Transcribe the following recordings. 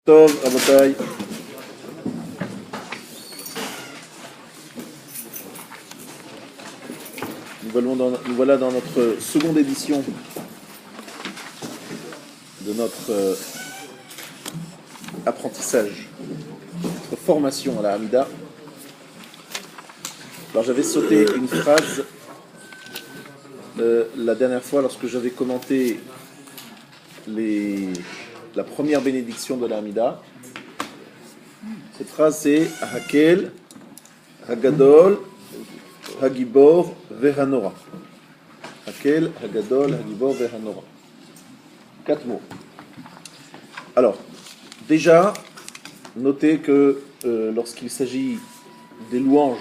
Tov, Rabotai. Nous voilà dans notre seconde édition de notre apprentissage, notre formation à la Hamida. Alors j'avais sauté une phrase la dernière fois lorsque j'avais commenté la première bénédiction de la Hamida. Cette phrase c'est Hakel, Hagadol, Hagibor, Vehanora. Hakel, Hagadol, Hagibor, Vehanora. 4 mots. Alors, déjà, notez que lorsqu'il s'agit des louanges,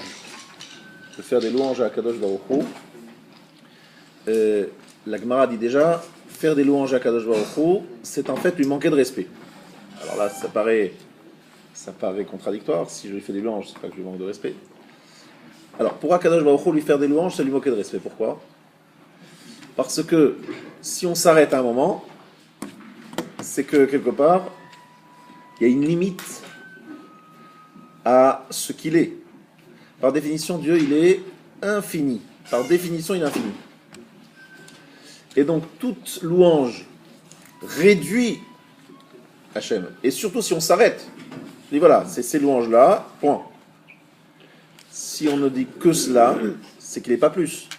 de faire des louanges à Kadosh Baruch Hu, la Gemara dit déjà, faire des louanges à Kadosh Baruch Hu, c'est en fait lui manquer de respect. Alors là, ça paraît contradictoire. Si je lui fais des louanges, c'est pas que je lui manque de respect. Alors, pour Akadosh Baruch Hu, lui faire des louanges, c'est lui manquer de respect. Pourquoi ? Parce que si on s'arrête à un moment, c'est que quelque part, il y a une limite à ce qu'il est. Par définition, Dieu, il est infini. Par définition, il est infini. Et donc, toute louange réduit Hachem. Et surtout, si on s'arrête, on dit voilà, c'est ces louanges-là, point. Si on ne dit que cela, c'est qu'il n'est pas plus.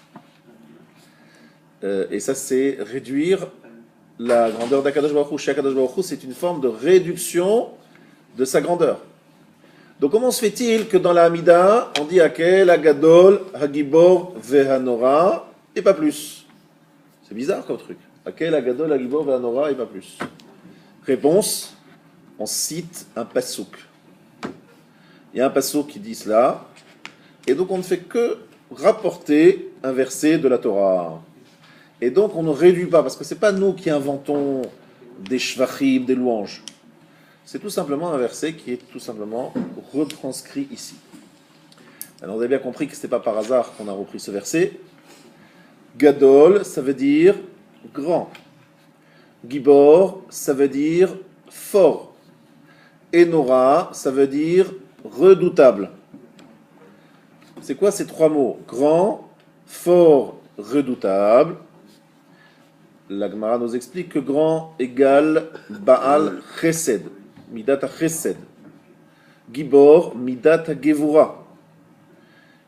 Et ça, c'est réduire la grandeur d'Akadosh Baruch Hu. Chez Akadosh Baruch Hu, c'est une forme de réduction de sa grandeur. Donc, comment se fait-il que dans la Hamida, on dit Hakel, Hagadol, Hagibor, Vehanora, et pas plus? C'est bizarre comme truc. Hakel, Hagadol, Hagibor, Vehanora, et pas plus. Réponse, on cite un pasouk. Il y a un pasouk qui dit cela. Et donc, on ne fait que rapporter un verset de la Torah. Et donc, on ne réduit pas, parce que ce n'est pas nous qui inventons des shvachim, des louanges. C'est tout simplement un verset qui est tout simplement retranscrit ici. Alors, vous avez bien compris que ce n'était pas par hasard qu'on a repris ce verset. Gadol, ça veut dire grand. Gibor, ça veut dire fort. Enora, ça veut dire redoutable. C'est quoi ces 3 mots? Grand, fort, redoutable. La Gemara nous explique que grand égale Baal Chesed, Midat Chesed. Gibor, Midat Gevura.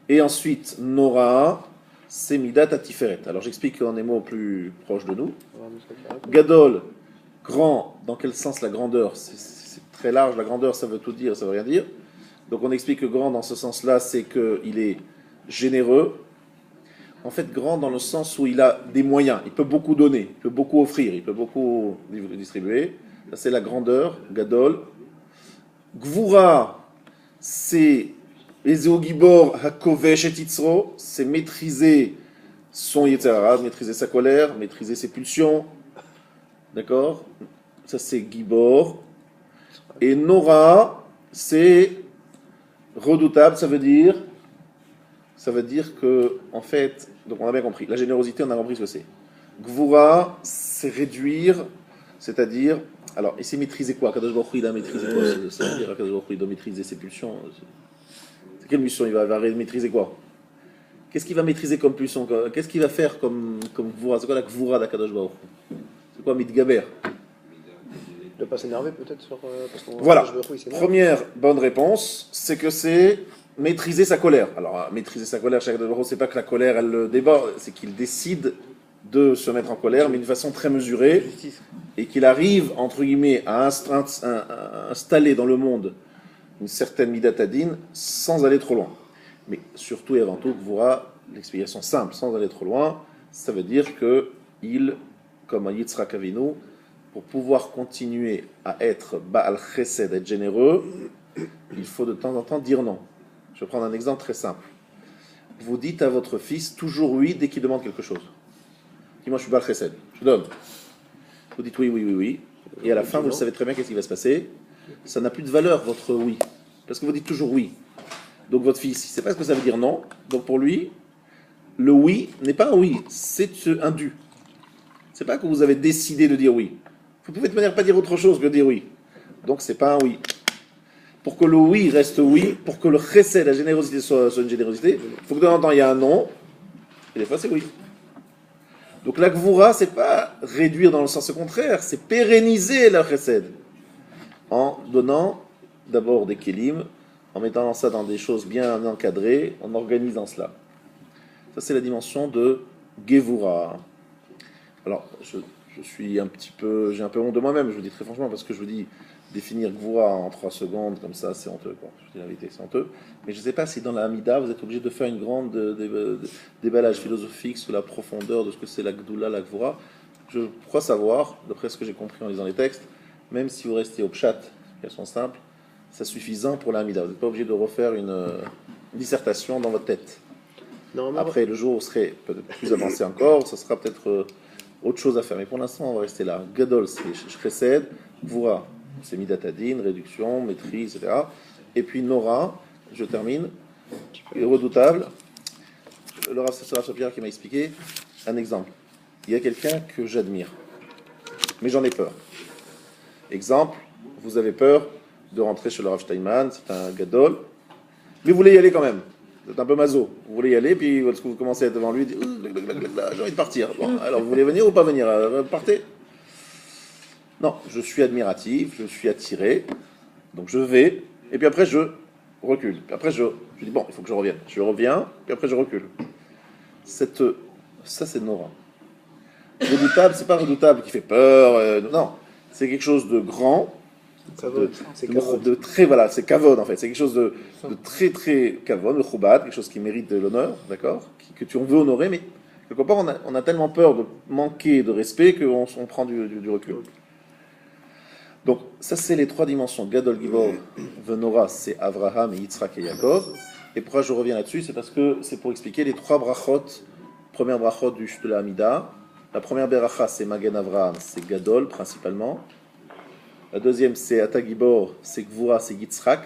Et ensuite, Nora, c'est Midat Tiferet. Alors j'explique en des mots plus proches de nous. Gadol, grand, dans quel sens la grandeur? C'est très large, la grandeur ça veut tout dire, ça veut rien dire. Donc on explique que grand dans ce sens-là, c'est qu'il est généreux. En fait, grand dans le sens où il a des moyens, il peut beaucoup donner, il peut beaucoup offrir, il peut beaucoup distribuer. Ça, c'est la grandeur, Gadol. Gvura, c'est Ezeo Gibor Hakovesh et Titzro, c'est maîtriser son Yetzirah, maîtriser sa colère, maîtriser ses pulsions. D'accord ? Ça, c'est Gibor. Et Nora, c'est redoutable, ça veut dire que, en fait, donc on a bien compris, la générosité, on a compris ce que c'est. Gvura, c'est réduire, c'est-à-dire, alors, et c'est maîtriser quoi? Kadosh Baruch Hu, il a maîtrisé quoi? Ça veut dire Kadosh Baruch Hu, il doit maîtriser ses pulsions. C'est quelle mission il va maîtriser quoi? Qu'est-ce qu'il va maîtriser comme pulsion? Qu'est-ce qu'il va faire comme Gvura? C'est quoi la Gvura d'Akadosh Baruch Hu? C'est quoi Midgaber? De ne pas s'énerver peut-être sur... parce qu'on voilà, première bonne réponse, c'est que c'est maîtriser sa colère. Alors, maîtriser sa colère, c'est pas que la colère, elle le déborde, c'est qu'il décide de se mettre en colère, mais d'une façon très mesurée, et qu'il arrive, entre guillemets, à installer dans le monde une certaine midatadine sans aller trop loin. Mais surtout et avant tout, vous aura l'explication simple, sans aller trop loin, ça veut dire qu'il, comme à Yitzhak Avinu, pour pouvoir continuer à être Baal Chesed, être généreux, il faut de temps en temps dire non. Je vais prendre un exemple très simple. Vous dites à votre fils toujours oui dès qu'il demande quelque chose. Dis-moi, je suis Baal Chesed, je donne. Vous dites oui, oui, oui, oui. Et à la fin, vous le savez très bien qu'est-ce qui va se passer. Ça n'a plus de valeur, votre oui. Parce que vous dites toujours oui. Donc votre fils, il ne sait pas ce que ça veut dire non. Donc pour lui, le oui n'est pas un oui, c'est un dû. C'est pas que vous avez décidé de dire oui. Vous pouvez de manière pas dire autre chose que dire oui. Donc c'est pas un oui. Pour que le oui reste oui, pour que le chesed, la générosité, soit une générosité, il faut que de temps en temps il y a un non, et des fois c'est oui. Donc la gvura, c'est pas réduire dans le sens contraire, c'est pérenniser la chesed. En donnant d'abord des kélim, en mettant ça dans des choses bien encadrées, en organisant cela. Ça c'est la dimension de gevura. Alors, j'ai un peu honte de moi-même, je vous dis très franchement, parce que je vous dis, définir Gvura en 3 secondes, comme ça, c'est honteux, quoi. Je vous dis la vérité, c'est honteux. Mais je ne sais pas si dans la Hamida, vous êtes obligé de faire une grande déballage philosophique sur la profondeur de ce que c'est la Gdoula, la Gvura. Je crois savoir, d'après ce que j'ai compris en lisant les textes, même si vous restez au Pshat, qu'elles sont simples, c'est suffisant pour la Hamida. Vous n'êtes pas obligé de refaire une dissertation dans votre tête. Après, le jour où vous serez peut-être plus avancé encore, ce sera peut-être autre chose à faire. Mais pour l'instant, on va rester là. Gadol, c'est Chesed. Gvura, c'est Midatadin, réduction, maîtrise, etc. Et puis Nora, je termine, est redoutable. Le Rav Shapira qui m'a expliqué un exemple. Il y a quelqu'un que j'admire, mais j'en ai peur. Exemple, vous avez peur de rentrer chez le Rav Steinman, c'est un Gadol, mais vous voulez y aller quand même. Vous êtes un peu maso. Vous voulez y aller, puis lorsque vous commencez à être devant lui, vous dites j'ai envie de partir. Bon, alors vous voulez venir ou pas venir? Partez. Non, je suis admiratif, je suis attiré, donc je vais, et puis après je recule. Puis après je dis bon, il faut que je revienne. Je reviens, puis après je recule. Ça c'est Nora. Redoutable, c'est pas redoutable qui fait peur, non. C'est quelque chose de grand, de très, voilà, c'est kavod en fait, c'est quelque chose de très très kavod, le choubad, quelque chose qui mérite de l'honneur, d'accord, que tu veux honorer, mais quelque part on a tellement peur de manquer de respect qu'on prend du recul. Donc ça c'est les 3 dimensions, Gadol, Gibor, Venora, c'est Avraham, et Yitzhak et Yaakov. Et pourquoi je reviens là-dessus, c'est parce que c'est pour expliquer les 3 brachot, première brachot de la Hamida. La première beracha c'est Magen Avraham, c'est Gadol principalement. La deuxième, c'est Atagibor, c'est Gvura, c'est Yitzhak.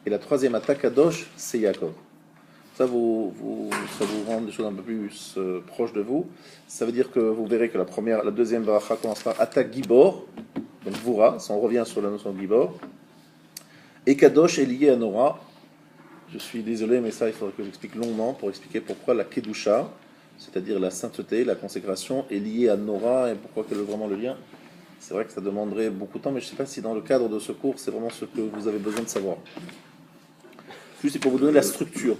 Et la troisième, Atakadosh, c'est Yaakov. Ça vous rend des choses un peu plus proches de vous. Ça veut dire que vous verrez que la deuxième baracha commence par Atagibor, donc Gvura, si on revient sur la notion de Gibor. Et Kadosh est lié à Nora. Je suis désolé, mais ça, il faudrait que j'explique longuement pour expliquer pourquoi la Kedusha, c'est-à-dire la sainteté, la consécration, est liée à Nora et pourquoi quel est vraiment le lien. C'est vrai que ça demanderait beaucoup de temps, mais je ne sais pas si dans le cadre de ce cours, c'est vraiment ce que vous avez besoin de savoir. Juste, c'est pour vous donner la structure.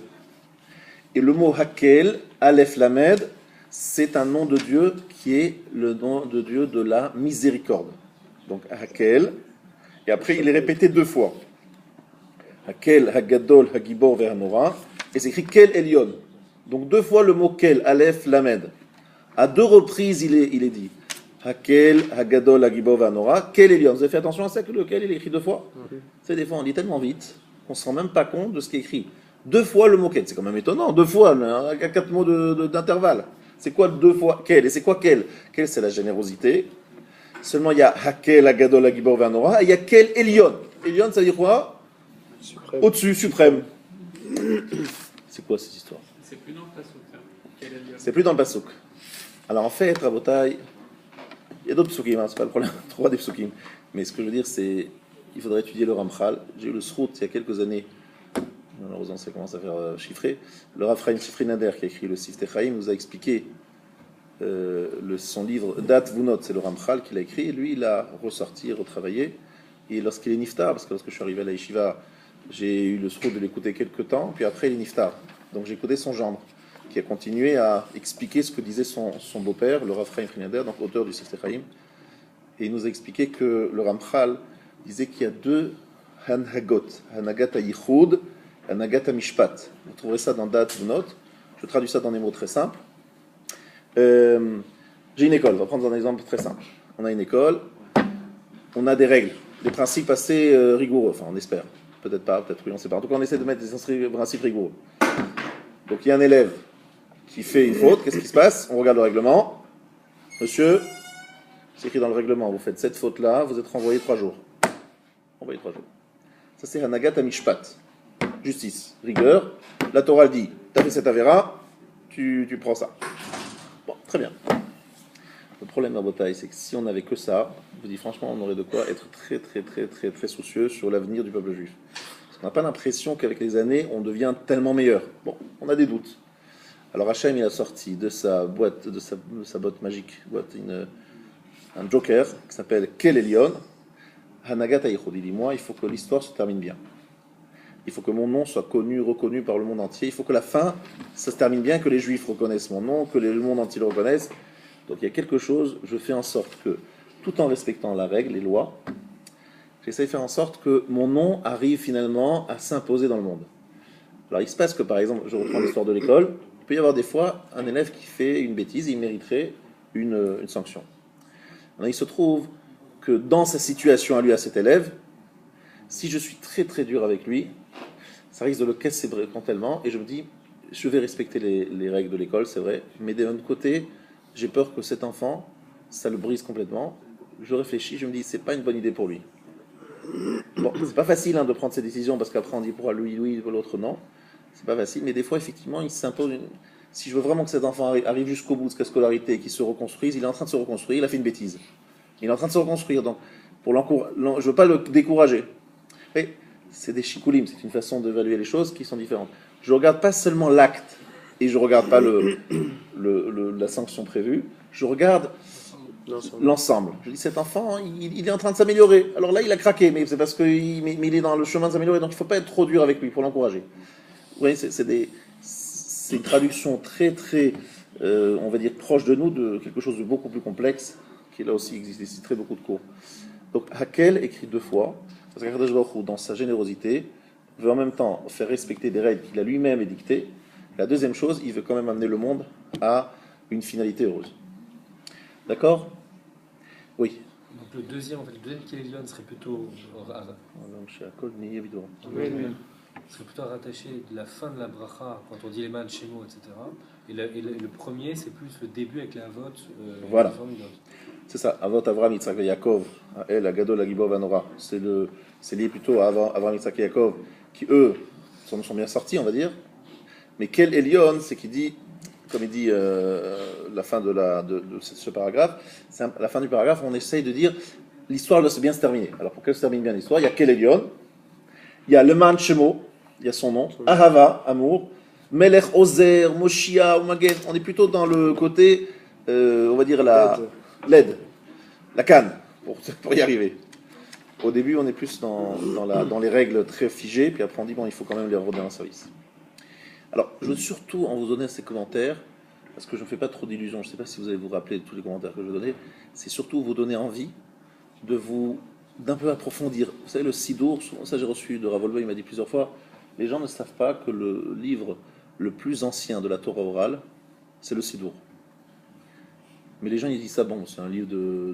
Et le mot Hakel, Aleph Lamed, c'est un nom de Dieu qui est le nom de Dieu de la miséricorde. Donc Hakel, et après il est répété 2 fois. Hakel, Hagadol, Hagibor, Ve'hanora, et c'est écrit Kel Elyon. Donc 2 fois le mot Kel, Aleph Lamed. À 2 reprises il est dit. Hakel, Hagadol, Hagibor, Ve'hanora, Kel Elyon. Vous avez fait attention à ça que le Kel il est écrit 2 fois? C'est des fois on lit tellement vite qu'on ne se rend même pas compte de ce qui est écrit. 2 fois le mot Kel, c'est quand même étonnant. 2 fois, à 4 mots d'intervalle. C'est quoi 2 fois Kel? Et c'est quoi Kel? Kel, c'est la générosité. Seulement il y a Hakel, Hagadol, Hagibor, Ve'hanora, et il y a Kel Elyon. Elyon, ça veut dire quoi? Suprême. Au-dessus, suprême. C'est quoi cette histoire? C'est plus dans le Passouk. C'est plus dans le Passouk. Alors en fait, Rabotai, il y a d'autres psukim, c'est pas le problème, 3 des psukim. Mais ce que je veux dire, c'est il faudrait étudier le Ramchal. J'ai eu le Srout il y a quelques années, malheureusement ça commence à faire chiffrer. Le Rav Chaim Shifrinader qui a écrit le Siftei Chaim nous a expliqué son livre Dat Vunot, c'est le Ramchal qui l'a écrit, et lui il a ressorti, retravaillé, et lorsqu'il est niftar, parce que lorsque je suis arrivé à la yeshiva, j'ai eu le Srout de l'écouter quelques temps, puis après il est niftar. Donc j'ai écouté son gendre, qui a continué à expliquer ce que disait son beau-père, le Rav Chaim Shifrinader, donc auteur du Siftei Chaim, et il nous a expliqué que le Ramchal disait qu'il y a 2 Hanhagot, Hanagat HaYichud, Hanagat HaMishpat. Vous trouverez ça dans Dat Vunot. Je traduis ça dans des mots très simples. J'ai une école, on va prendre un exemple très simple. On a une école, on a des règles, des principes assez rigoureux, enfin on espère. Peut-être pas, peut-être oui, on ne sait pas. En tout cas, on essaie de mettre des principes rigoureux. Donc il y a un élève qui fait une faute, qu'est-ce qui se passe? On regarde le règlement. Monsieur, c'est écrit dans le règlement, vous faites cette faute-là, vous êtes renvoyé 3 jours. Renvoyé 3 jours. Ça c'est Hanagat HaMishpat. Justice, rigueur. La Torah dit, tu as fait cette avéra, tu prends ça. Bon, très bien. Le problème à Botaï, c'est que si on n'avait que ça, je vous dis franchement, on aurait de quoi être très très très très très soucieux sur l'avenir du peuple juif. Parce qu'on n'a pas l'impression qu'avec les années, on devient tellement meilleur. Bon, on a des doutes. Alors Hachem, il a sorti de sa boîte, de sa boîte magique, un joker qui s'appelle Kel Elyon. Hanagat Aïchoud. Il dit, moi, il faut que l'histoire se termine bien. Il faut que mon nom soit connu, reconnu par le monde entier. Il faut que la fin, ça se termine bien, que les Juifs reconnaissent mon nom, que le monde entier le reconnaisse. Donc il y a quelque chose, je fais en sorte que, tout en respectant la règle, les lois, j'essaie de faire en sorte que mon nom arrive finalement à s'imposer dans le monde. Alors il se passe que, par exemple, je reprends l'histoire de l'école, il peut y avoir des fois un élève qui fait une bêtise et il mériterait une sanction. Alors il se trouve que dans sa situation à lui, à cet élève, si je suis très très dur avec lui, ça risque de le casser tellement, et je me dis, je vais respecter les règles de l'école, c'est vrai, mais d'un autre côté, j'ai peur que cet enfant, ça le brise complètement. Je réfléchis, je me dis, c'est pas une bonne idée pour lui. Bon, c'est pas facile de prendre ces décisions, parce qu'après on dit pour lui, oui, pour l'autre, non. C'est pas facile, mais des fois, effectivement, il s'impose Si je veux vraiment que cet enfant arrive jusqu'au bout de sa scolarité et qu'il se reconstruise, il est en train de se reconstruire, il a fait une bêtise. Il est en train de se reconstruire, donc je ne veux pas le décourager. Mais c'est des chikoulim, c'est une façon d'évaluer les choses qui sont différentes. Je ne regarde pas seulement l'acte et je ne regarde pas la sanction prévue, je regarde l'ensemble. Je dis, cet enfant, il est en train de s'améliorer. Alors là, il a craqué, mais c'est parce qu'il est dans le chemin de s'améliorer, donc il ne faut pas être trop dur avec lui pour l'encourager. Vous voyez, c'est une traduction très, très, on va dire, proche de nous, de quelque chose de beaucoup plus complexe, qui là aussi existe ici très beaucoup de cours. Donc, Hakel écrit 2 fois, parce qu'Akadosh Baruch Hu, dans sa générosité, veut en même temps faire respecter des règles qu'il a lui-même édictées. La deuxième chose, il veut quand même amener le monde à une finalité heureuse. D'accord ? Oui. Donc le deuxième Kélélion serait plutôt serait plutôt rattaché de la fin de la bracha, quand on dit les man shemo, etc. Et le premier, c'est plus le début avec la avot. Voilà. C'est ça, Avot Avram, Yitzhak et Yaakov, El, Agadol, Agibov, Anora. C'est lié plutôt à Avram, Yitzhak et Yaakov, qui eux sont bien sortis, on va dire. Mais quel Elion, c'est qu'il dit, comme il dit la fin de ce paragraphe, à la fin du paragraphe, on essaye de dire l'histoire doit bien se terminer. Alors pour qu'elle se termine bien l'histoire, il y a quel Elion, il y a le Man Shemo, il y a son nom, Ahava, amour, Melech Ozer, Moshia, Umagen. On est plutôt dans le côté, on va dire l'aide, la canne, pour y arriver. Au début, on est plus dans les règles très figées, puis après on dit, bon, il faut quand même les redonner un service. Alors, je veux surtout en vous donner ces commentaires, parce que je ne fais pas trop d'illusions, je ne sais pas si vous allez vous rappeler de tous les commentaires que je vais donner, c'est surtout vous donner envie d'un peu approfondir. Vous savez, le Sidour, souvent ça j'ai reçu de Ravolba, il m'a dit plusieurs fois, les gens ne savent pas que le livre le plus ancien de la Torah orale, c'est le Sidour. Mais les gens ils disent ça, bon, c'est un livre de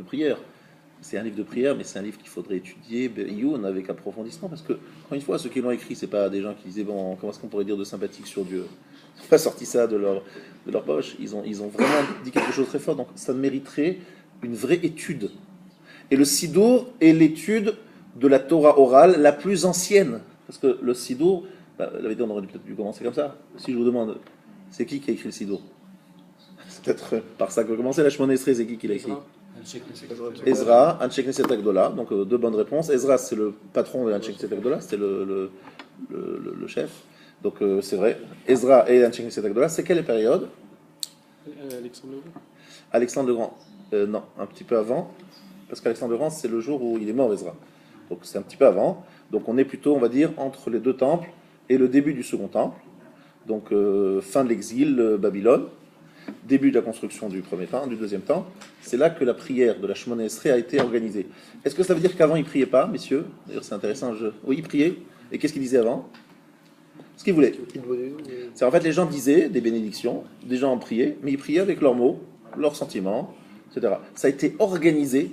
prière. C'est un livre de prière, mais c'est un livre qu'il faudrait étudier, Youn, avec approfondissement, parce que, encore une fois, ceux qui l'ont écrit, c'est pas des gens qui disaient, bon, comment est-ce qu'on pourrait dire de sympathique sur Dieu ? Ils n'ont pas sorti ça de leur poche, ils ont vraiment dit quelque chose de très fort, donc ça mériterait une vraie étude. Et le Sidour est l'étude de la Torah orale la plus ancienne, parce que le Sidour, la vérité, on aurait peut-être dû commencer comme ça. Si je vous demande, c'est qui a écrit le Sidour ? C'est peut-être par ça que commencer, la Shemona Esrei, c'est qui l'a écrit ? Ezra, Anshek Knesset Agdola, donc 2 bonnes réponses. Ezra, c'est le patron de Anshek Knesset Agdola, c'est le chef. Donc c'est vrai. Ezra et Anshek Knesset Agdola, c'est quelle période ? Alexandre le Grand. Non, un petit peu avant, parce qu'Alexandre le Grand, c'est le jour où il est mort, Ezra. Donc c'est un petit peu avant. Donc on est plutôt, on va dire, entre les 2 temples et le début du second temple. Donc fin de l'exil, Babylone. Début de la construction du deuxième temple, c'est là que la prière de la Shemona Esrei a été organisée. Est-ce que ça veut dire qu'avant ils ne priaient pas, messieurs ? D'ailleurs, c'est intéressant. Oui, ils priaient. Et qu'est-ce qu'ils disaient avant ? Ce qu'ils voulaient. C'est en fait, les gens disaient des bénédictions, des gens en priaient, mais ils priaient avec leurs mots, leurs sentiments, etc. Ça a été organisé,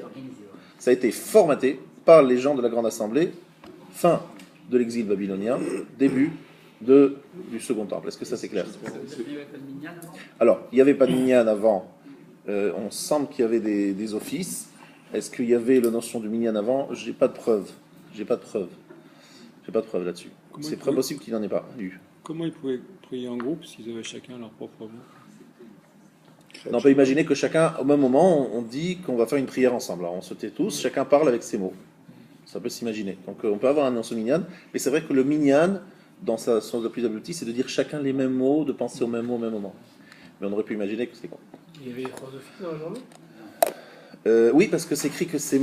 ça a été formaté par les gens de la Grande Assemblée, fin de l'exil babylonien, début du second temple. Est-ce que ça c'est clair ? Alors, il n'y avait pas de minyan avant. On semble qu'il y avait des offices. Est-ce qu'il y avait la notion du minyan avant ? J'ai pas de preuve là-dessus. C'est très possible qu'il n'en ait pas eu. Comment ils pouvaient prier en groupe s'ils avaient chacun leur propre mot ? on peut imaginer que chacun, au même moment, on dit qu'on va faire une prière ensemble. Alors on se tait tous, chacun parle avec ses mots. Ça peut s'imaginer. Donc on peut avoir un nom minyan, mais c'est vrai que le minyan, dans sa sens le plus abouti, c'est de dire chacun les mêmes mots, de penser aux mêmes mots au même moment. Mais on aurait pu imaginer que c'est bon. Il y avait les philosophie dans la journée. Oui, parce que c'est écrit que c'est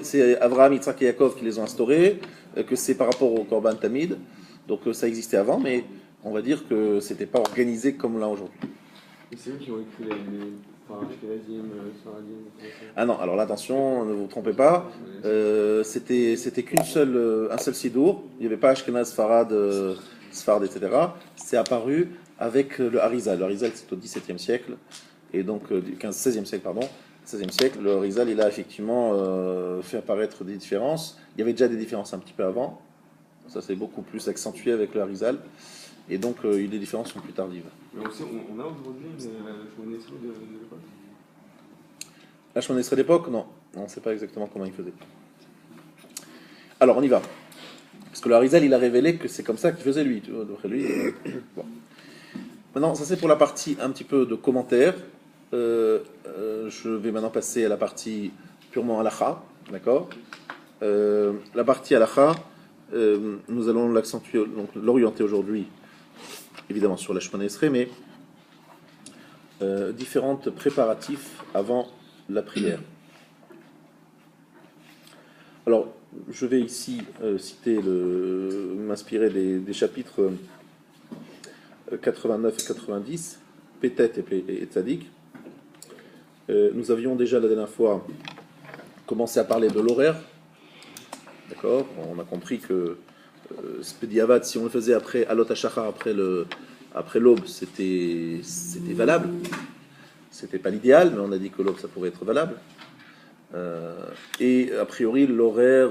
c'est Abraham, Yitzhak et Yaakov qui les ont instaurés, que c'est par rapport au Korban Tamid. Donc ça existait avant, mais on va dire que c'était pas organisé comme là aujourd'hui. Et c'est eux qui ont écrit les Ashkenazim, Sfaradim. Ah non, alors là, attention, ne vous trompez pas. C'était un seul sidour. Il n'y avait pas Ashkenaz, Sfard, etc. C'est apparu avec le Harizal. Le Harizal, c'est au XVIIe siècle, et donc XVIe siècle, pardon. 16e siècle, le Harizal, il a effectivement fait apparaître des différences. Il y avait déjà des différences un petit peu avant. Ça, c'est beaucoup plus accentué avec le Harizal. Et donc, les différences sont plus tardives. Mais aussi, on a aujourd'hui la Shemona Esrei de l'époque. La Shemona Esrei d'époque, non. On ne sait pas exactement comment il faisait. Alors, on y va. Parce que le Harizal, il a révélé que c'est comme ça qu'il faisait lui. D'après lui. Bon. Maintenant, ça c'est pour la partie un petit peu de commentaires. Je vais maintenant passer à la partie purement halakha, d'accord. La partie halakha, nous allons l'accentuer, donc l'orienter aujourd'hui, évidemment sur la Shemona Esrei, mais différents préparatifs avant la prière. Alors, je vais ici m'inspirer des chapitres 89 et 90, Pétet et Tzadik. Nous avions déjà la dernière fois commencé à parler de l'horaire. D'accord. On a compris que Spediavad, si on le faisait après Alot HaShachar, après l'aube, c'était valable. C'était pas l'idéal, mais on a dit que l'aube, ça pouvait être valable. Et a priori, l'horaire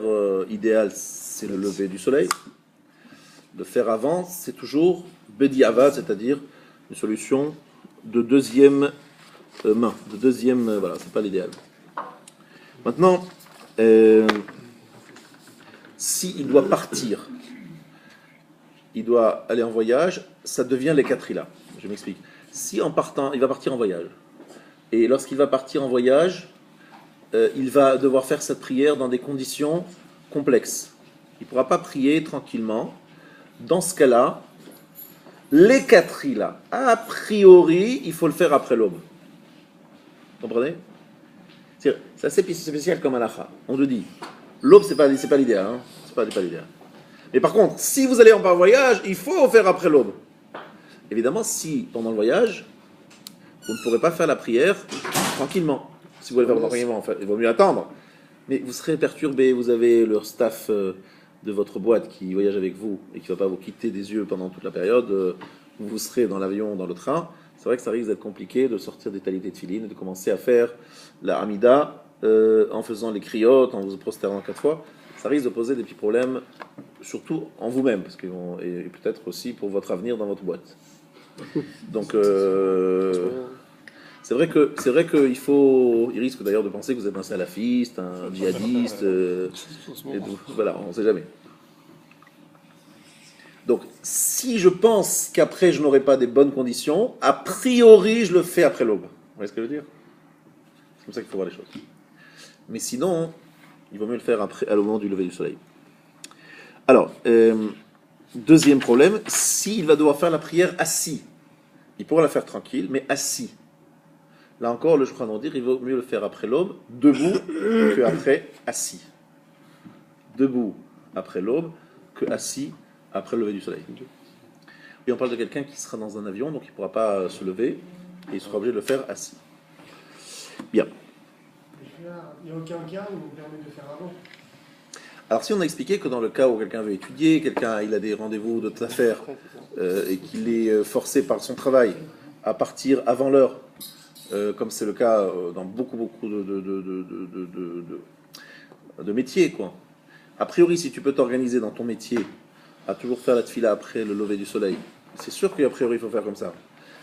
idéal, c'est le lever du soleil. De faire avant, c'est toujours Bediavad, c'est-à-dire une solution de deuxième main, voilà, c'est pas l'idéal. Maintenant, s'il doit partir, il doit aller en voyage, ça devient les Katrila. Je m'explique. Si en partant, il va partir en voyage, et lorsqu'il va partir en voyage, il va devoir faire cette prière dans des conditions complexes. Il ne pourra pas prier tranquillement. Dans ce cas-là, les Katrila, a priori, il faut le faire après l'aube. Vous comprenez? C'est assez spécial comme halakha. On te dit, l'aube, c'est pas l'idéal. Hein? C'est pas l'idéal. Mais par contre, si vous allez en voyage, il faut faire après l'aube. Évidemment, si pendant le voyage, vous ne pourrez pas faire la prière tranquillement. Si vous voulez faire tranquillement, en fait, il vaut mieux attendre. Mais vous serez perturbé, vous avez le staff de votre boîte qui voyage avec vous et qui ne va pas vous quitter des yeux pendant toute la période où vous serez dans l'avion, dans le train. C'est vrai que ça risque d'être compliqué de sortir des talités de filines et de commencer à faire la Hamida en faisant les criottes, en vous prosternant 4 fois. Ça risque de poser des petits problèmes, surtout en vous-même, parce et peut-être aussi pour votre avenir dans votre boîte. Donc, c'est vrai qu'il risque d'ailleurs de penser que vous êtes un salafiste, un djihadiste, voilà, on ne sait jamais. Donc, si je pense qu'après je n'aurai pas des bonnes conditions, a priori je le fais après l'aube. Vous voyez ce que je veux dire? C'est comme ça qu'il faut voir les choses. Mais sinon, il vaut mieux le faire après, au moment du lever du soleil. Alors, deuxième problème, s'il va devoir faire la prière assis, il pourra la faire tranquille, mais assis. Là encore, le Shulchan Aruch dit il vaut mieux le faire après l'aube, debout, qu'après assis. Debout après l'aube, que assis après le lever du soleil. Et on parle de quelqu'un qui sera dans un avion, donc il ne pourra pas se lever, et il sera obligé de le faire assis. Bien. Il n'y a aucun cas où on permet de le faire avant. Alors si on a expliqué que dans le cas où quelqu'un veut étudier, il a des rendez-vous d'autres affaires, et qu'il est forcé par son travail à partir avant l'heure, comme c'est le cas dans beaucoup de métiers, quoi. A priori, si tu peux t'organiser dans ton métier à toujours faire la tefila après le lever du soleil, c'est sûr qu'a priori il faut faire comme ça.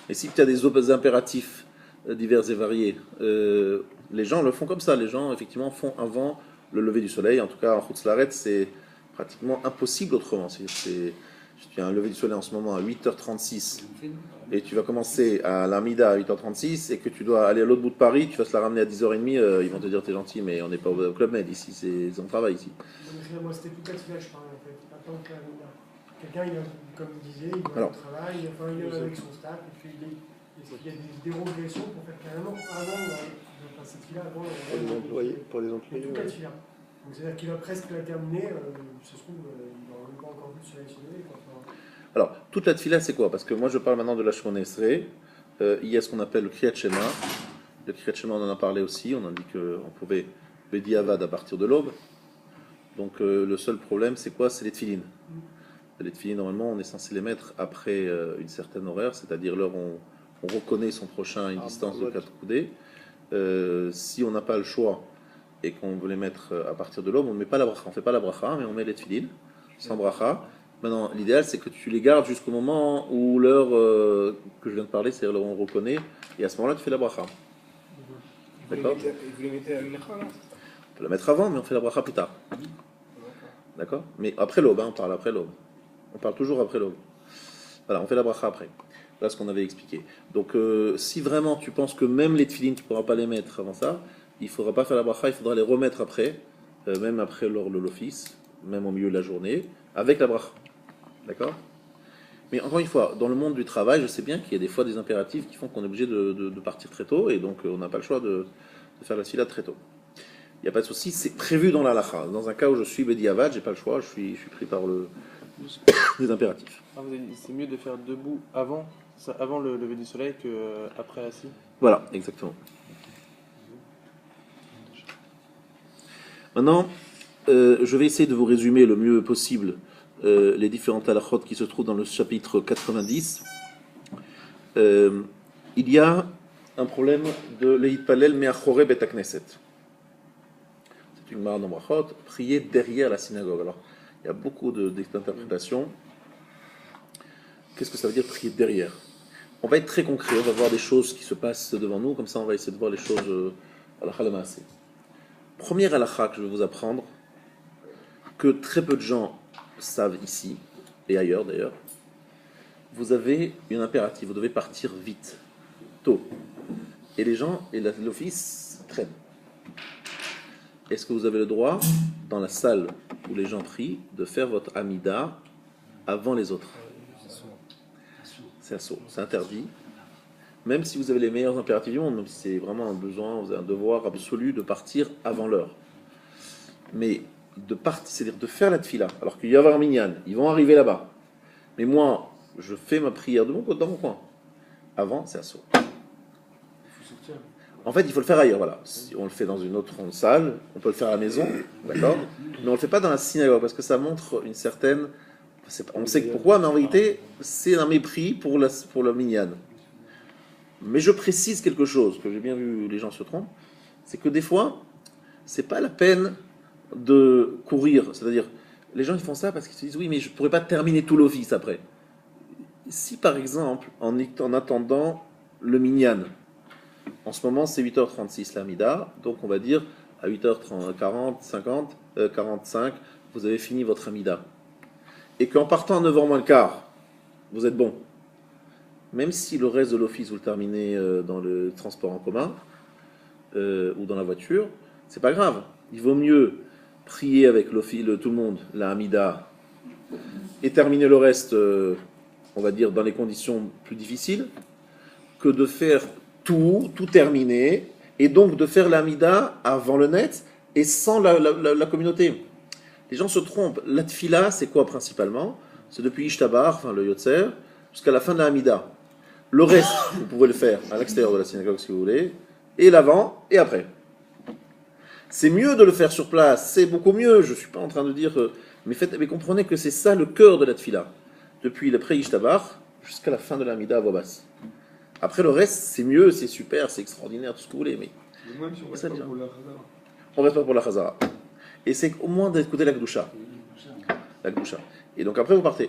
Et si tu as des impératifs divers et variés, les gens le font comme ça. Les gens effectivement font avant le lever du soleil. En tout cas en Chutz La'aretz, c'est pratiquement impossible autrement. Si tu as un lever du soleil en ce moment à 8h36 et tu vas commencer à l'Amida à 8h36 et que tu dois aller à l'autre bout de Paris, tu vas se la ramener à 10h30, ils vont te dire t'es gentil, mais on n'est pas au Club Med ici, c'est on travaille ici. Moi, c'était toute la tefila, je parlais en fait. Pas tant que la Amida. Quelqu'un, comme vous disiez, il va Alors. au travail, enfin, il est avec son staff, et puis est-ce qu'il y a des dérogations pour faire carrément avant cette fila, avant Pour les toute employés. la fila. Donc c'est-à-dire qu'il va presque la terminer, ça se trouve, il n'aura même pas encore vu le soleil se lever. Alors, toute la tefila, c'est quoi? Parce que moi, je parle maintenant de la Shemona Esrei. Il y a ce qu'on appelle le Kriyat Shema. Le Kriyat Shema, on en a parlé aussi. On a dit qu'on pouvait Bedi Avad à partir de l'aube. Donc, le seul problème, c'est quoi? C'est les tefilines. Les tefilines, normalement, on est censé les mettre après une certaine horaire, c'est-à-dire l'heure où on reconnaît son prochain à une distance de 4 coudées. Si on n'a pas le choix et qu'on veut les mettre à partir de l'aube, on ne met pas la bracha. On ne fait pas la bracha, mais on met les tefilines sans bracha. Maintenant, l'idéal, c'est que tu les gardes jusqu'au moment où l'heure que je viens de parler, c'est-à-dire l'heure où on reconnaît, et à ce moment-là, tu fais la bracha. D'accord? Vous les mettez à une écran, là? On peut la mettre avant, mais on fait la bracha plus tard. D'accord? Mais après l'aube, on parle après l'aube. On parle toujours après l'aube. Voilà, on fait la bracha après. Voilà ce qu'on avait expliqué. Donc, si vraiment tu penses que même les tefilines, tu ne pourras pas les mettre avant ça, il ne faudra pas faire la bracha, il faudra les remettre après, même après l'office, même au milieu de la journée, avec la bracha. D'accord? Mais encore une fois, dans le monde du travail, je sais bien qu'il y a des fois des impératifs qui font qu'on est obligé de partir très tôt, et donc on n'a pas le choix de faire la fila très tôt. Il n'y a pas de souci, c'est prévu dans la halakha. Dans un cas où je suis Bediavad, je n'ai pas le choix, je suis pris par les impératifs. Ah, vous avez dit, c'est mieux de faire debout avant le lever du soleil qu'après assis. Voilà, exactement. Maintenant, je vais essayer de vous résumer le mieux possible les différentes halakhot qui se trouvent dans le chapitre 90. Il y a un problème de l'Eitpalel Me'achore Bet HaKnesset. C'est une marre d'Ambrachot, prier derrière la synagogue. Alors, il y a beaucoup d'interprétations. Qu'est-ce que ça veut dire prier derrière? On va être très concret, on va voir des choses qui se passent devant nous, comme ça on va essayer de voir les choses halakha le maaseh. Première halakha que je vais vous apprendre, que très peu de gens savent ici, et ailleurs d'ailleurs, vous avez un impératif, vous devez partir vite, tôt. Et les gens, et l'office traînent. Est-ce que vous avez le droit, dans la salle où les gens prient, de faire votre amida avant les autres? C'est assaut, c'est interdit. Même si vous avez les meilleurs impératifs du monde, même si c'est vraiment un besoin, vous avez un devoir absolu de partir avant l'heure. Mais de partir, c'est-à-dire de faire la tfila, alors qu'il y a un minyan, ils vont arriver là-bas. Mais moi, je fais ma prière dans mon coin. Avant, c'est assaut. En fait, il faut le faire ailleurs, voilà. Si on le fait dans une autre salle, on peut le faire à la maison, d'accord? Mais on ne le fait pas dans la synagogue, parce que ça montre une certaine... On sait pourquoi, mais en vérité, c'est un mépris pour le minyan. Mais je précise quelque chose, que j'ai bien vu les gens se trompent, c'est que des fois, c'est pas la peine de courir. C'est-à-dire, les gens ils font ça parce qu'ils se disent, oui, mais je ne pourrais pas terminer tout l'office après. Si par exemple, en attendant le minyan, en ce moment c'est 8h36 l'amida, donc on va dire à 8h40, 45, vous avez fini votre amida. Et qu'en partant à 9h moins le quart, vous êtes bon. Même si le reste de l'office vous le terminez dans le transport en commun ou dans la voiture, c'est pas grave. Il vaut mieux prier avec tout le monde, la Hamida, et terminer le reste, on va dire, dans les conditions plus difficiles, que de faire tout terminer, et donc de faire la Hamida avant le net et sans la communauté. Les gens se trompent. La tfila, c'est quoi principalement? C'est depuis Ishtabar, enfin le Yotzer, jusqu'à la fin de la Hamida. Le reste, vous pouvez le faire à l'extérieur de la synagogue si vous voulez, et l'avant et après. C'est mieux de le faire sur place, c'est beaucoup mieux. Je ne suis pas en train de dire, mais comprenez que c'est ça le cœur de la tfila. Depuis le pré-Ishtabar jusqu'à la fin de la Hamida à voix basse. Après le reste, c'est mieux, c'est super, c'est extraordinaire, tout ce que vous voulez, mais Même si on reste ça, pas déjà. pour la Khazara. On reste pas pour la Chazara. Et c'est au moins d'écouter la Gdusha. La Gdusha. Et donc après vous partez.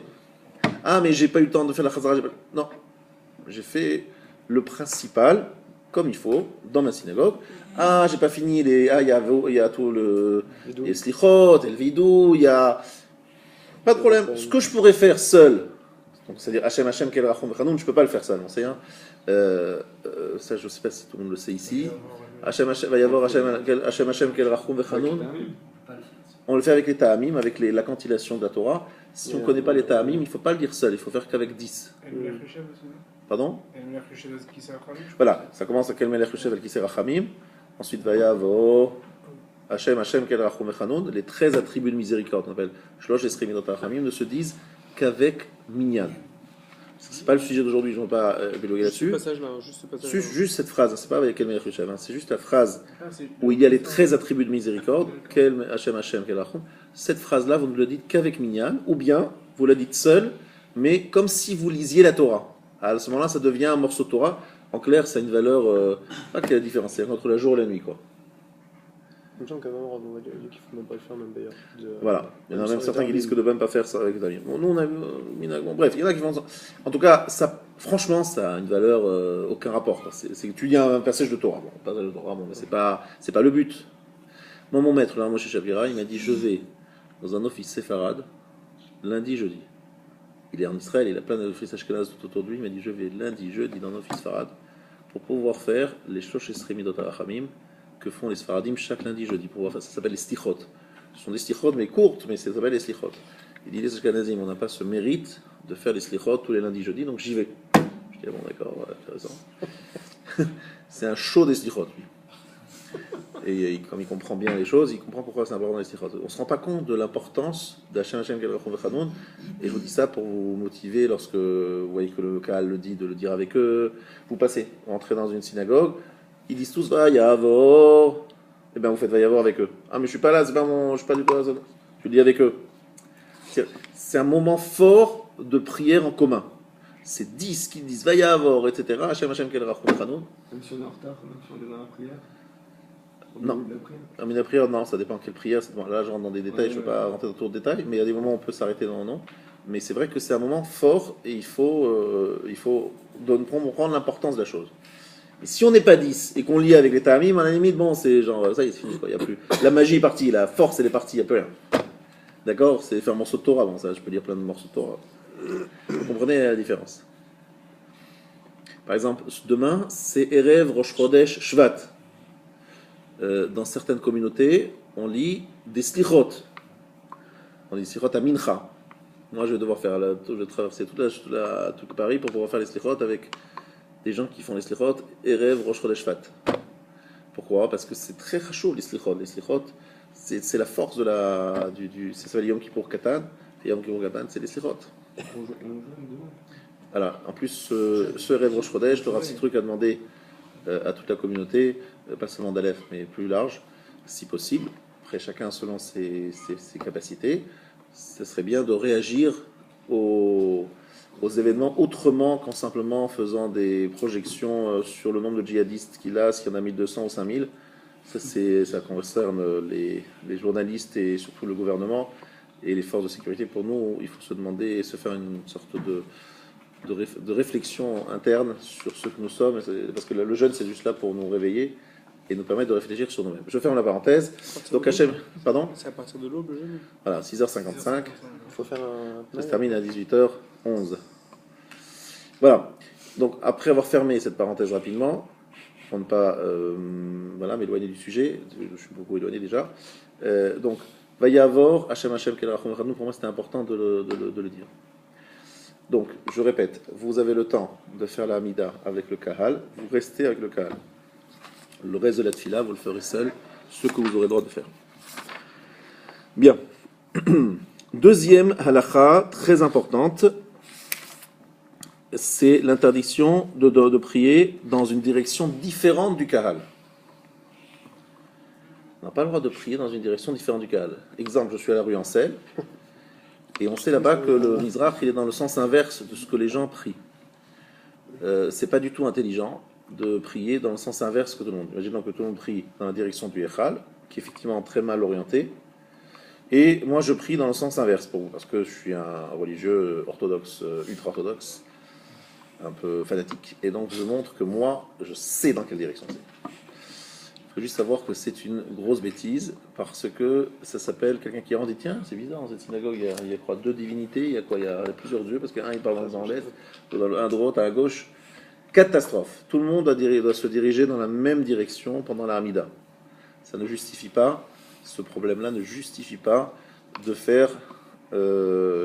Ah mais j'ai pas eu le temps de faire la Chazara. Non. J'ai fait le principal, comme il faut, dans ma synagogue. Ah, j'ai pas fini il y a tout le... Les slichot, et le vidou, il y a... Pas de problème. Ce que je pourrais faire seul, donc c'est-à-dire Hachem Hachem Kel Rachum Vechanoun, je ne peux pas le faire seul, on sait. Hein. Ça, je ne sais pas si tout le monde le sait ici. Hachem Hachem, va y avoir Hachem Hachem Kel Rachum Vechanoun. On le fait avec les ta'amim, avec la cantillation de la Torah. Si on ne connaît pas les ta'amim, il ne faut pas le dire seul, il faut faire qu'avec 10. Pardon? Voilà, ça commence à Kel Melech Yoshev El Kisei Rachamim. Ensuite, va y avoir Hachem Hachem Kel Rachum Vechanoun. Les 13 attributs de miséricorde, on appelle Shlosh Esrei Midot Rachamim, ne se disent qu'avec minyan. C'est pas le sujet d'aujourd'hui, je ne vais pas épiloguer là-dessus. Juste cette phrase, c'est pas avec Kel Melech Yoshev, c'est juste la phrase où il y a les 13 attributs de miséricorde, Kel Hachem Hachem Kel Rachum. Cette phrase-là, vous ne le dites qu'avec minyan, ou bien vous la dites seule, mais comme si vous lisiez la Torah. À ce moment-là, ça devient un morceau de Torah. En clair, ça a une valeur. Pas quelle est la différence, c'est entre la jour et la nuit, quoi. Il me semble qu'à Maman, on va dire qu'il ne faut même pas le faire, même d'ailleurs. Voilà. Il y en a même certains qui disent que de ne même pas faire ça avec les amis. Bon, nous, on a bon, bref, il y en a qui font ça. En tout cas, ça, franchement, ça a une valeur, aucun rapport. C'est que tu lis un passage de Torah. Bon, passage de Torah, bon, mais c'est pas le but. Moi, mon maître, là, Moshe Shapira, il m'a dit je vais dans un office séfarade lundi, jeudi. Il est en Israël, il a plein d'offices ashkénazes tout autour de lui. Il m'a dit je vais lundi, jeudi dans un office séfarade pour pouvoir faire les Shlosh Esrei Midot Harachamim que font les Sfaradim chaque lundi, jeudi. Pour voir ça s'appelle les Stichot. Ce sont des Stichot, mais courtes, mais ça s'appelle les Stichot. Il dit les Ashkenazim, on n'a pas ce mérite de faire les Stichot tous les lundis, jeudi, donc j'y vais. Je dis bon, d'accord, intéressant. C'est un show des Stichot, lui. Et comme il comprend bien les choses, il comprend pourquoi c'est important les Stichot. On ne se rend pas compte de l'importance d'Hachem Hachem Kel Rachum Vechanoun, et je vous dis ça pour vous motiver lorsque vous voyez que le Kahal le dit, de le dire avec eux. Vous passez, vous entrez dans une synagogue, ils disent tous va y avoir, et bien vous faites va y avoir avec eux. Ah mais je suis pas là, c'est pas mon, je suis pas du tout là, je le dis avec eux. C'est un moment fort de prière en commun. C'est 10 qui disent va y avoir, etc. Hachem Hachem Kel Rachum Vechanoun. Même si on est en retard, même si on est dans la prière. Non, la prière, non, ça dépend quelle prière. Là, je rentre dans des détails, je ne vais pas rentrer dans tout le détail, mais il y a des moments où on peut s'arrêter dans le nom. Mais c'est vrai que c'est un moment fort et il faut prendre l'importance de la chose. Et si on n'est pas 10 et qu'on lit avec les ta'amim, à la limite, bon, c'est genre, ça y est, c'est fini, quoi, il y a plus. La magie est partie, la force, elle est partie, il n'y a plus rien. D'accord? C'est faire un morceau de Torah, bon, ça, je peux lire plein de morceaux de Torah. Vous comprenez la différence? Par exemple, demain, c'est Erev Rosh Chodesh Shvat. Dans certaines communautés, on lit des slichot. On lit des slichot à Mincha. Moi, je vais devoir je vais traverser tout Paris pour pouvoir faire les slichot avec des gens qui font les slichot Erev Rosh Chodesh Shvat. Pourquoi? Parce que c'est très chaud les slichot. Les slichot, c'est la force de c'est ça, Yom Kippour Katan. Et Yom Kippour Katan, c'est les slichot. Voilà. En plus, ce Erev Rosh Chodesh, le Rav Sitruk a demandé à toute la communauté, pas seulement d'Aleph, mais plus large, si possible, après chacun selon ses capacités, ce serait bien de réagir aux événements autrement qu'en simplement faisant des projections sur le nombre de djihadistes qu'il a, s'il y en a 1200 ou 5000. Ça concerne les journalistes et surtout le gouvernement et les forces de sécurité. Pour nous, il faut se demander et se faire une sorte de réflexion interne sur ce que nous sommes, parce que le jeûne c'est juste là pour nous réveiller et nous permettre de réfléchir sur nous-mêmes. Je ferme la parenthèse. Donc Hachem, pardon? C'est à partir de l'aube le jeûne? Voilà, 6h55. Il faut faire Ça se termine à 18h11. Voilà. Donc après avoir fermé cette parenthèse rapidement, pour ne pas m'éloigner du sujet, je suis beaucoup éloigné déjà. Donc, Vayavor, Hachem Hachem Kel Rachum Vechanoun, pour moi c'était important de le dire. Donc, je répète, vous avez le temps de faire la Hamida avec le Kahal, vous restez avec le Kahal. Le reste de la Tfila, vous le ferez seul, ce que vous aurez le droit de faire. Bien. Deuxième halakha, très importante, c'est l'interdiction de prier dans une direction différente du Kahal. On n'a pas le droit de prier dans une direction différente du Kahal. Exemple, je suis à la rue Ansel, et on sait là-bas que le Mizrach, il est dans le sens inverse de ce que les gens prient. C'est pas du tout intelligent de prier dans le sens inverse que tout le monde. Imaginons que tout le monde prie dans la direction du Echal, qui est effectivement très mal orienté, et moi je prie dans le sens inverse pour vous, parce que je suis un religieux orthodoxe, ultra-orthodoxe, un peu fanatique, et donc je montre que moi, je sais dans quelle direction c'est. faut juste savoir que c'est une grosse bêtise, parce que ça s'appelle quelqu'un qui rentre, dit tiens, c'est bizarre, dans cette synagogue, il y a quoi, deux divinités, il y a quoi, il y a plusieurs dieux, parce qu'un il parle dans l'est, un droite, un à gauche. Catastrophe. Tout le monde doit se diriger dans la même direction pendant la Hamida. Ça ne justifie pas, ce problème-là ne justifie pas de faire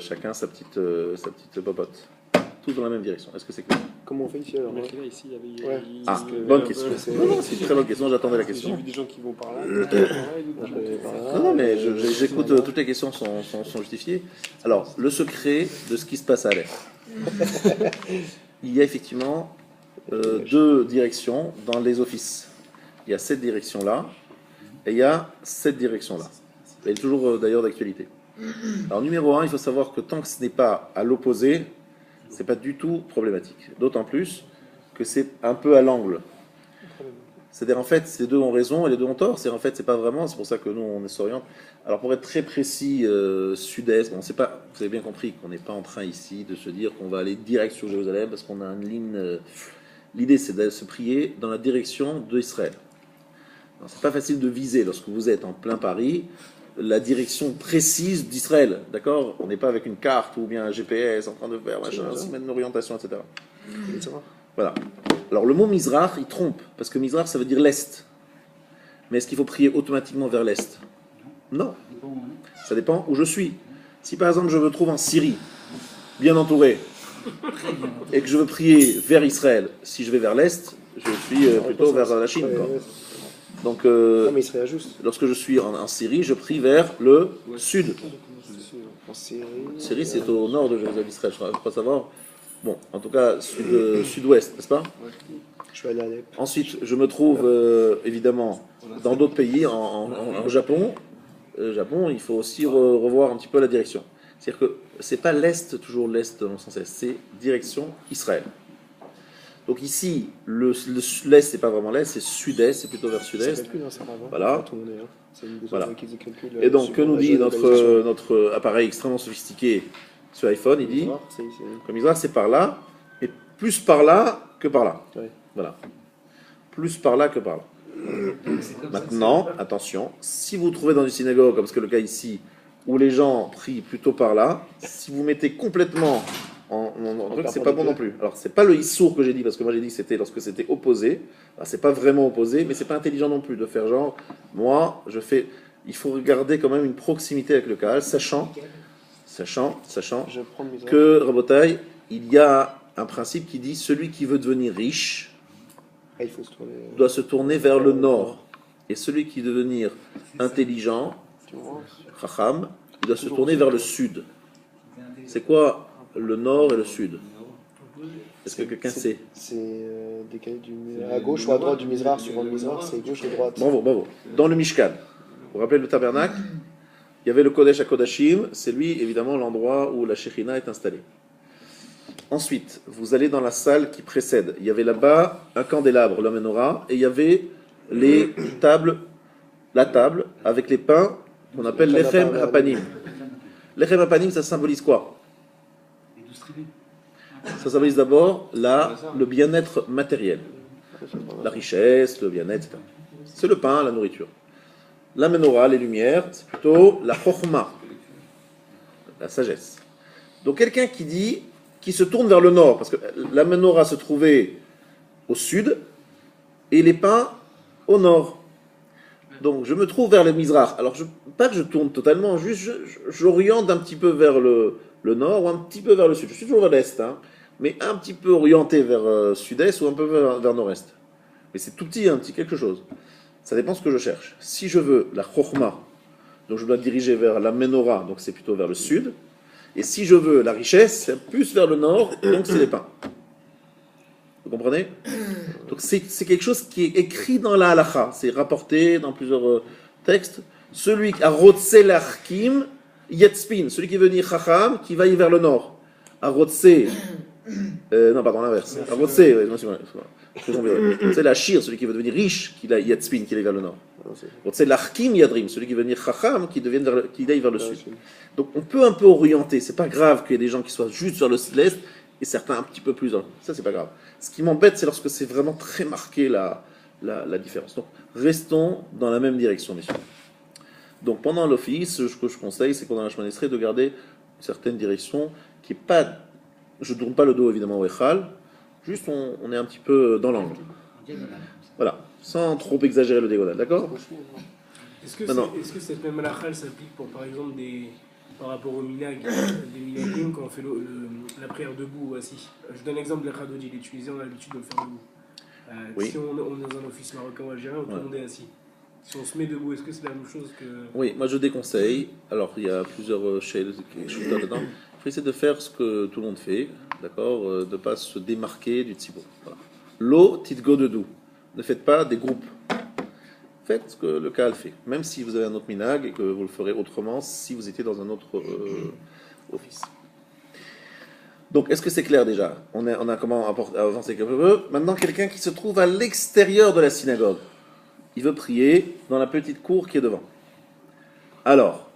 chacun sa petite popote. Tous dans la même direction. Est-ce que c'est clair? Comment on fait ici alors? Mais là, ici, il y Ouais. avait. Ah, bonne question. Non, non, c'est une très bonne question, j'attendais la J'ai question. vu des gens qui vont par là, d'autres qui vont par là, et d'autres qui vont par là. Non, non, mais j'écoute, toutes les questions sont justifiées. Alors, le secret de ce qui se passe à l'est. Il y a effectivement deux directions dans les offices. Il y a cette direction-là, et il y a cette direction-là. Elle est toujours d'ailleurs d'actualité. Alors, numéro 1, il faut savoir que tant que ce n'est pas à l'opposé, c'est pas du tout problématique. D'autant plus que c'est un peu à l'angle. C'est-à-dire, en fait, ces deux ont raison et les deux ont tort. C'est en fait, c'est pas vraiment. C'est pour ça que nous, on s'oriente. Alors, pour être très précis, sud-est, bon, c'est pas. Vous avez bien compris qu'on n'est pas en train ici de se dire qu'on va aller direct sur Jérusalem parce qu'on a une ligne. L'idée, c'est de se prier dans la direction d'Israël. C'est pas facile de viser lorsque vous êtes en plein Paris la direction précise d'Israël, d'accord? On n'est pas avec une carte ou bien un GPS en train de faire machin, se mettre une orientation, etc. Voilà. Alors le mot Mizrach, il trompe, parce que Mizrach, ça veut dire l'Est. Mais est-ce qu'il faut prier automatiquement vers l'Est? Non. Ça dépend où je suis. Si par exemple je me trouve en Syrie, bien entouré, et que je veux prier vers Israël, si je vais vers l'Est, je suis plutôt vers la Chine, quoi. Donc, Non, mais il serait injuste. lorsque je suis en Syrie, je prie vers le sud. En Syrie. Syrie, c'est au nord de Jérusalem, Israël, je crois savoir. Bon, en tout cas, sud-ouest, n'est-ce pas? Je vais aller à Alep. Ensuite, je me trouve évidemment dans d'autres pays, en Japon. Japon, il faut aussi revoir un petit peu la direction. C'est-à-dire que c'est pas l'est, toujours l'est dans le sens est, c'est direction Israël. Donc ici, l'est, c'est pas vraiment l'est, c'est sud-est, c'est plutôt vers Ça sud-est. calcule, hein, ça va, hein. Voilà. Tout le monde est là. C'est une des Voilà. qui faisait calcul, Et donc, que suivant nous la dit géolocalisation. notre appareil extrêmement sophistiqué sur iPhone? Il dit, C'est ici. comme Israël, c'est par là, et plus par là que par là. Ouais. Voilà. Plus par là que par là. Maintenant, attention, si vous vous trouvez dans une synagogue, comme c'est le cas ici, où les gens prient plutôt par là, si vous mettez complètement en truc, c'est pas bon non plus. Alors, c'est pas le issour que j'ai dit, parce que moi j'ai dit que c'était lorsque c'était opposé. Alors, c'est pas vraiment opposé, mais c'est pas intelligent non plus de faire genre, moi, je fais. Il faut regarder quand même une proximité avec le Kaal, sachant Je prends mes que, Rabotai, il y a un principe qui dit celui qui veut devenir riche il faut se tourner. doit se tourner vers le nord. Et celui qui veut devenir intelligent, Tu vois? Chacham, il doit se tourner vers le sud. C'est quoi le nord et le sud? Est-ce que quelqu'un sait? C'est décalé à gauche ou à droite du Mizrach. Suivant le Mizrach, c'est gauche et droite. Bravo, bravo. Dans le Mishkan, vous vous rappelez le tabernacle? Il y avait le Kodesh à Kodashim, c'est lui évidemment l'endroit où la Shekhinah est installée. Ensuite, vous allez dans la salle qui précède. Il y avait là-bas un candélabre, la menorah, et il y avait les tables, la table avec les pains qu'on appelle lechem hapanim. Lechem hapanim, ça symbolise quoi? Ça symbolise d'abord le bien-être matériel, la richesse, le bien-être, etc. C'est le pain, la nourriture. La menorah, les lumières, c'est plutôt la chokhmah, la sagesse. Donc quelqu'un qui se tourne vers le nord, parce que la menorah se trouvait au sud et les pains au nord. Donc je me trouve vers le Mizrach. Alors pas que je tourne totalement, juste j'oriente un petit peu vers le nord ou un petit peu vers le sud. Je suis toujours vers l'est, hein, mais un petit peu orienté vers sud-est ou un peu vers nord-est. Mais c'est tout petit, un petit quelque chose. Ça dépend de ce que je cherche. Si je veux la chokhmah, donc je dois diriger vers la menorah, donc c'est plutôt vers le sud. Et si je veux la richesse, c'est plus vers le nord, donc c'est les pains. Vous comprenez? Donc c'est quelque chose qui est écrit dans la halacha, c'est rapporté dans plusieurs textes. Celui qui a rotse l'arkim yetspin, celui qui veut venir chacham, qui va y vers le nord. A rotse, non pardon l'inverse. A rotse, c'est la shir, celui qui veut devenir riche, qui a yetspin, qui aille vers le nord. Rotse l'arkim yadrim, celui qui veut venir chacham, qui aille vers le sud. Donc on peut un peu orienter, c'est pas grave qu'il y ait des gens qui soient juste vers l'est et certains un petit peu plus. Ça c'est pas grave. Ce qui m'embête, c'est lorsque c'est vraiment très marqué la la différence. Donc, restons dans la même direction, messieurs. Donc, pendant l'office, ce que je conseille, c'est pendant la Shemona Esrei, de garder une certaine direction qui n'est pas. Je ne tourne pas le dos, évidemment, au Echal, juste on est un petit peu dans l'angle. Voilà, sans trop exagérer le diagonal, d'accord? Est-ce que, Non. est-ce que cette même halakha s'applique pour, par exemple, par rapport au minag, des minagim, quand on fait la prière debout ou assis? Je donne l'exemple de la khadodi, il est utilisé, on a l'habitude de le faire debout. Oui. Si on est dans un office marocain ou algérien, tout le monde est assis. Si on se met debout, est-ce que c'est la même chose que... Oui, moi je déconseille, alors il y a plusieurs shades dedans, il faut essayer de faire ce que tout le monde fait, d'accord, de ne pas se démarquer du tzibur. Voilà. Lo titgo dedou, ne faites pas des groupes. Faites ce que le Kaal fait, même si vous avez un autre minag et que vous le ferez autrement si vous étiez dans un autre office. Donc, est-ce que c'est clair déjà? On a comment avancer un peu. Maintenant, quelqu'un qui se trouve à l'extérieur de la synagogue, il veut prier dans la petite cour qui est devant. Alors,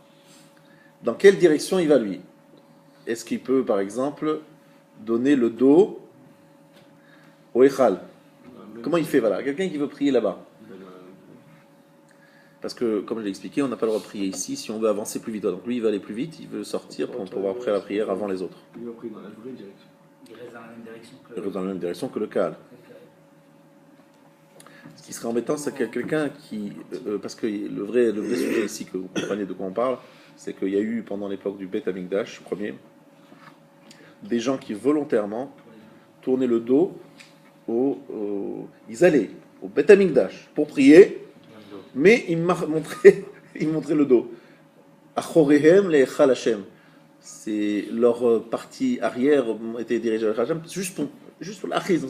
dans quelle direction il va lui? Est-ce qu'il peut, par exemple, donner le dos au Echal? Comment il fait? Voilà, quelqu'un qui veut prier là-bas. Parce que, comme je l'ai expliqué, on n'a pas le droit de prier ici si on veut avancer plus vite. Donc lui, il va aller plus vite, il veut sortir pour pouvoir prier la prière avant les autres. Il va prier dans la vraie direction. Il reste dans la même direction que Il reste dans la même direction que le Kaal. Ce qui serait embêtant, c'est qu'il y a quelqu'un qui... parce que le vrai sujet ici, que vous comprenez de quoi on parle, c'est qu'il y a eu, pendant l'époque du Beth Amikdash, premier, des gens qui volontairement tournaient le dos ils allaient au Beth Amikdash pour prier, mais ils montraient le dos. Achorehem le Echal Hashem. C'est leur partie arrière était dirigée vers Hashem, juste pour l'achis,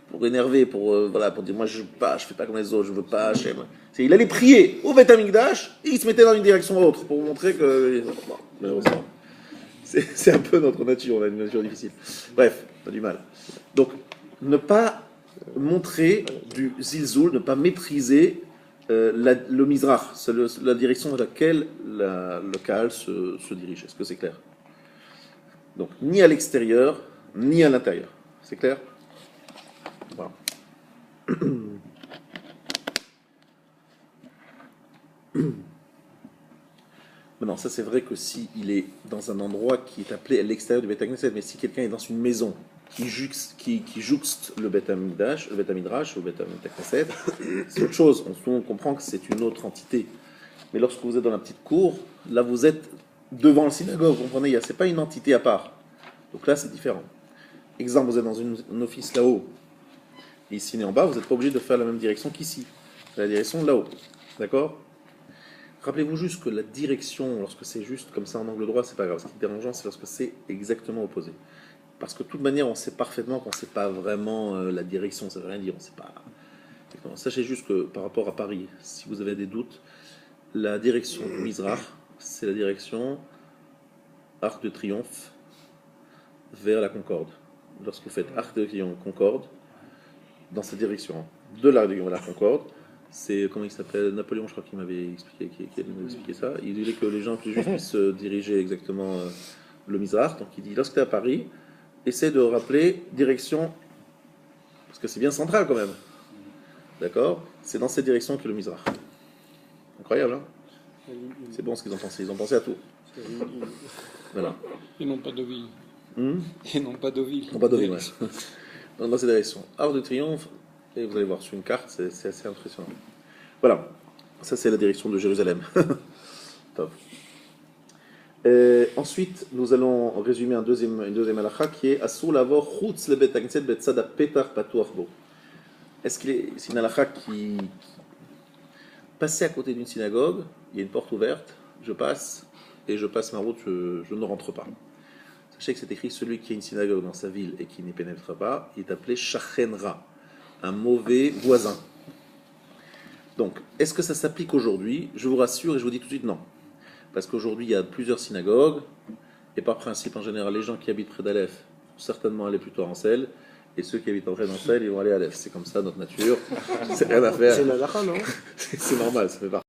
pour énerver, pour dire moi je fais pas comme les autres, je veux pas Hashem. Il allait prier au Beth Amikdash et il se mettait dans une direction ou autre pour montrer que bon, malheureusement c'est un peu notre nature, on a une nature difficile. Bref, pas du mal. Donc ne pas montrer du zilzoul, ne pas mépriser le Mizrach, c'est la direction dans laquelle le Kaal se dirige. Est-ce que c'est clair? Donc, ni à l'extérieur, ni à l'intérieur. C'est clair? Voilà. Maintenant, ça c'est vrai que s'il est dans un endroit qui est appelé à l'extérieur du Beth Knesset, mais si quelqu'un est dans une maison qui jouxte le Beth Midrash, ou le Beth Knesset, c'est autre chose. On comprend que c'est une autre entité. Mais lorsque vous êtes dans la petite cour, là vous êtes devant le synagogue, vous comprenez, c'est pas une entité à part. Donc là c'est différent. Exemple, vous êtes dans un office là-haut, et ici en bas, vous n'êtes pas obligé de faire la même direction qu'ici. C'est la direction là-haut. D'accord? Rappelez-vous juste que la direction, lorsque c'est juste comme ça en angle droit, c'est pas grave. Ce qui est dérangeant, c'est lorsque c'est exactement opposé. Parce que de toute manière, on sait parfaitement qu'on ne sait pas vraiment la direction, ça ne veut rien dire, on sait pas. Sachez juste que par rapport à Paris, si vous avez des doutes, la direction du Mizrach, c'est la direction Arc de Triomphe vers la Concorde. Lorsque vous faites Arc de Triomphe Concorde, dans cette direction, de l'Arc de Triomphe vers la Concorde, c'est, comment il s'appelle, Napoléon, je crois qu'il m'avait expliqué, qui m'avait expliqué ça. Il disait que les gens plus juste puissent diriger exactement le Mizrach. Donc il dit, lorsque tu es à Paris, essaie de rappeler direction, parce que c'est bien central quand même. D'accord? C'est dans cette direction que le Mizrach. Incroyable, hein? C'est bon ce qu'ils ont pensé. Ils ont pensé à tout. Voilà. Ils n'ont pas de ville. Ils n'ont pas de ville. Pas de ville, ouais. Dans cette direction. Arc de Triomphe, et vous allez voir sur une carte, c'est assez impressionnant. Voilà. Ça, c'est la direction de Jérusalem. Top. Ensuite, nous allons résumer une deuxième halakha qui est Asur lavor chutz le bet hakneset betzad hapetach patuach bo. C'est une halakha qui passer à côté d'une synagogue, il y a une porte ouverte, je passe ma route, je ne rentre pas. Sachez que c'est écrit celui qui a une synagogue dans sa ville et qui n'y pénètre pas, il est appelé shachenra, un mauvais voisin. Donc, est-ce que ça s'applique aujourd'hui? Je vous rassure et je vous dis tout de suite non. Parce qu'aujourd'hui, il y a plusieurs synagogues, et par principe, en général, les gens qui habitent près d'Aleph vont certainement aller plutôt à Ansel, et ceux qui habitent en près d'Ansel, ils vont aller à Aleph. C'est comme ça, notre nature. C'est rien à faire. C'est la halakha, non? C'est normal, ça fait partie.